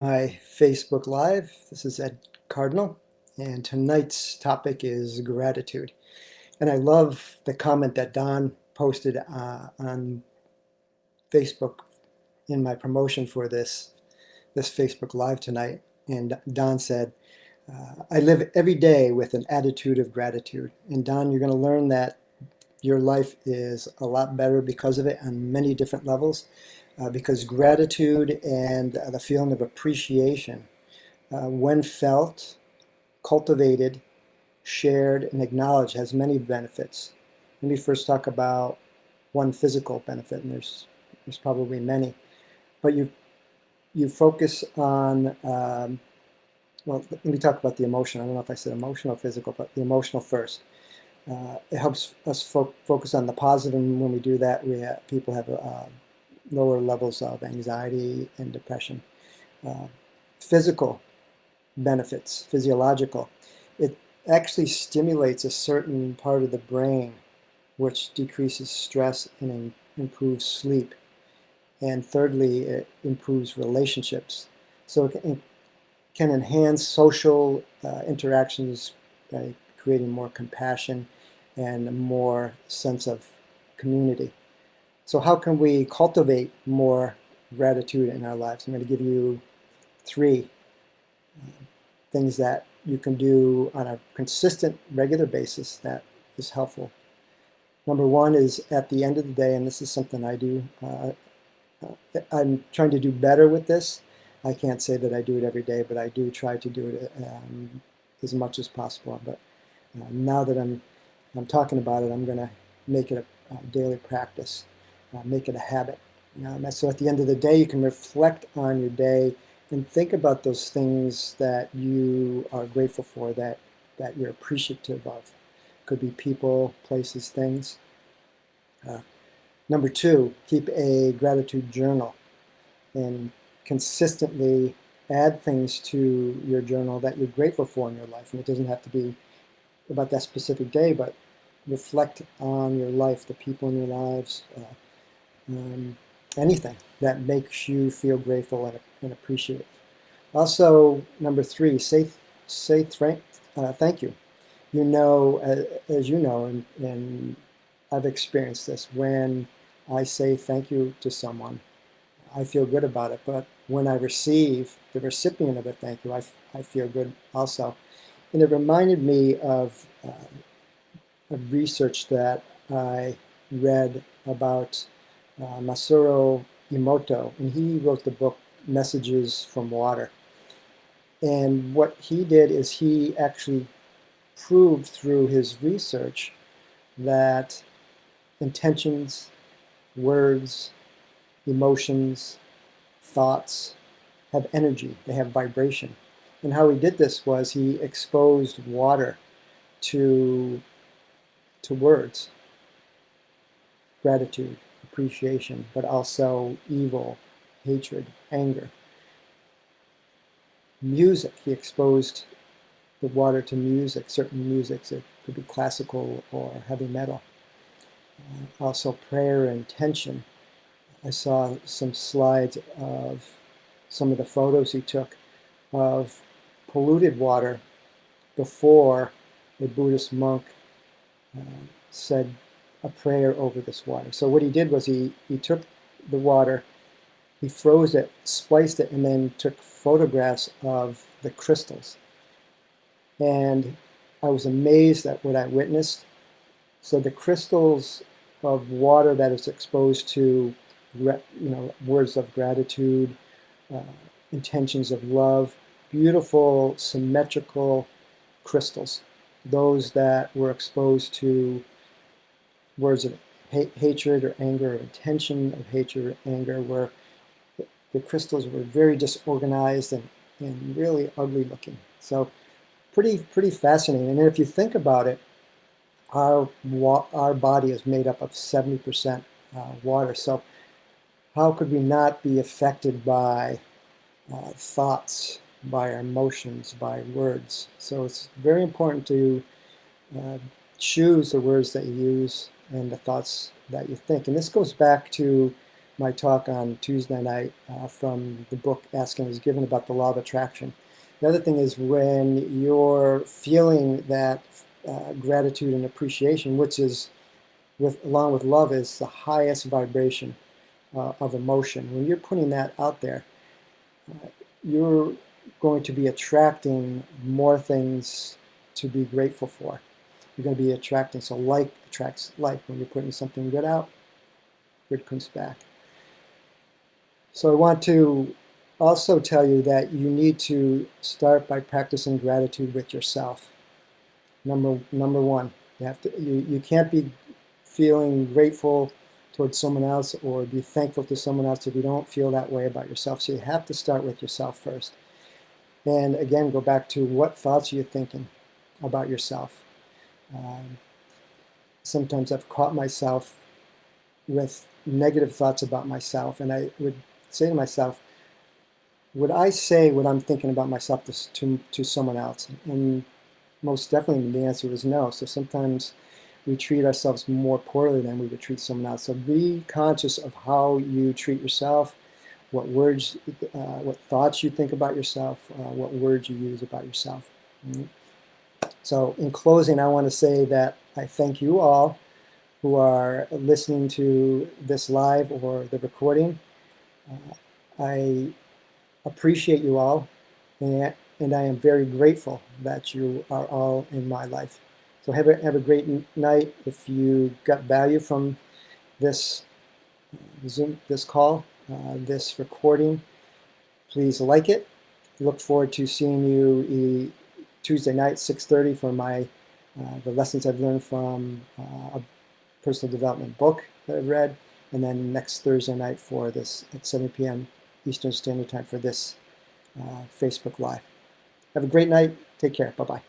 Hi, Facebook Live. This is Ed Cardinal, and tonight's topic is gratitude. And I love the comment that Don posted on Facebook in my promotion for this Facebook Live tonight. And Don said, "I live every day with an attitude of gratitude." And Don, you're going to learn that your life is a lot better because of it on many different levels. Because gratitude and the feeling of appreciation when felt, cultivated, shared, and acknowledged, has many benefits. Let me first talk about one physical benefit, and there's probably many. But you focus on well, let me talk about the emotion. I don't know if I said emotional or physical, but the emotional first. It helps us focus on the positive, and when we do that, people have lower levels of anxiety and depression. Uh, Physical benefits, physiological. It actually stimulates a certain part of the brain which decreases stress and improves sleep. And thirdly, it improves relationships. So it can enhance social interactions by creating more compassion and a more sense of community. So how can we cultivate more gratitude in our lives? I'm going to give you three things that you can do on a consistent, regular basis that is helpful. Number one is at the end of the day, and this is something I do. I'm trying to do better with this. I can't say that I do it every day, but I do try to do it as much as possible. But now that I'm talking about it, I'm going to make it a daily practice, make it a habit. So at the end of the day, you can reflect on your day and think about those things that you are grateful for, that you're appreciative of. Could be people, places, things. Uh, Number two, keep a gratitude journal and consistently add things to your journal that you're grateful for in your life. And it doesn't have to be about that specific day, but reflect on your life, the people in your lives, um, anything that makes you feel grateful and appreciative. Also, number three, say thank you. As you know, and I've experienced this, when I say thank you to someone, I feel good about it. But when I receive the recipient of a thank you, I feel good also. And it reminded me of research that I read about Masaru Emoto, and he wrote the book Messages from Water. And what he did is he actually proved through his research that intentions, words, emotions, thoughts have energy, they have vibration. And how he did this was he exposed water to, to words, gratitude, appreciation, but also evil, hatred, anger. Music, he exposed the water to music, certain musics. It could be classical or heavy metal. Also prayer and intention. I saw some slides of some of the photos he took of polluted water before a Buddhist monk uh, said a prayer over this water. So what he did was he took the water, he froze it, spliced it, and then took photographs of the crystals. And I was amazed at what I witnessed. So the crystals of water that is exposed to, words of gratitude, uh, intentions of love, beautiful symmetrical crystals. Those that were exposed to words of hatred or anger, or intention of hatred or anger, were the crystals were very disorganized and really ugly looking. So pretty fascinating. And if you think about it, our body is made up of 70% water. So how could we not be affected by thoughts, by our emotions, by words? So it's very important to uh, choose the words that you use and the thoughts that you think. And this goes back to my talk on Tuesday night from the book Asking is Given about the law of attraction. The other thing is when you're feeling that gratitude and appreciation, which is along with love is the highest vibration of emotion. When you're putting that out there, you're going to be attracting more things to be grateful for. You're going to be attracting, so like attracts like. When you're putting something good out, good comes back. So I want to also tell you that you need to start by practicing gratitude with yourself. Number one, you can't be feeling grateful towards someone else or be thankful to someone else if you don't feel that way about yourself. So you have to start with yourself first. And again, go back to what thoughts are you thinking about yourself. Sometimes I've caught myself with negative thoughts about myself, and I would say to myself, would I say what I'm thinking about myself to someone else? And most definitely the answer is no. So sometimes we treat ourselves more poorly than we would treat someone else. So be conscious of how you treat yourself, what words, what thoughts you think about yourself, what words you use about yourself. So in closing, I want to say that I thank you all who are listening to this live or the recording. I appreciate you all, and I am very grateful that you are all in my life. So have a great night. If you got value from this Zoom, this call, this recording, please like it. Look forward to seeing you Tuesday night, 6:30 for the lessons I've learned from a personal development book that I've read, and then next Thursday night for this at 7 p.m. Eastern Standard Time for this Facebook Live. Have a great night. Take care. Bye-bye.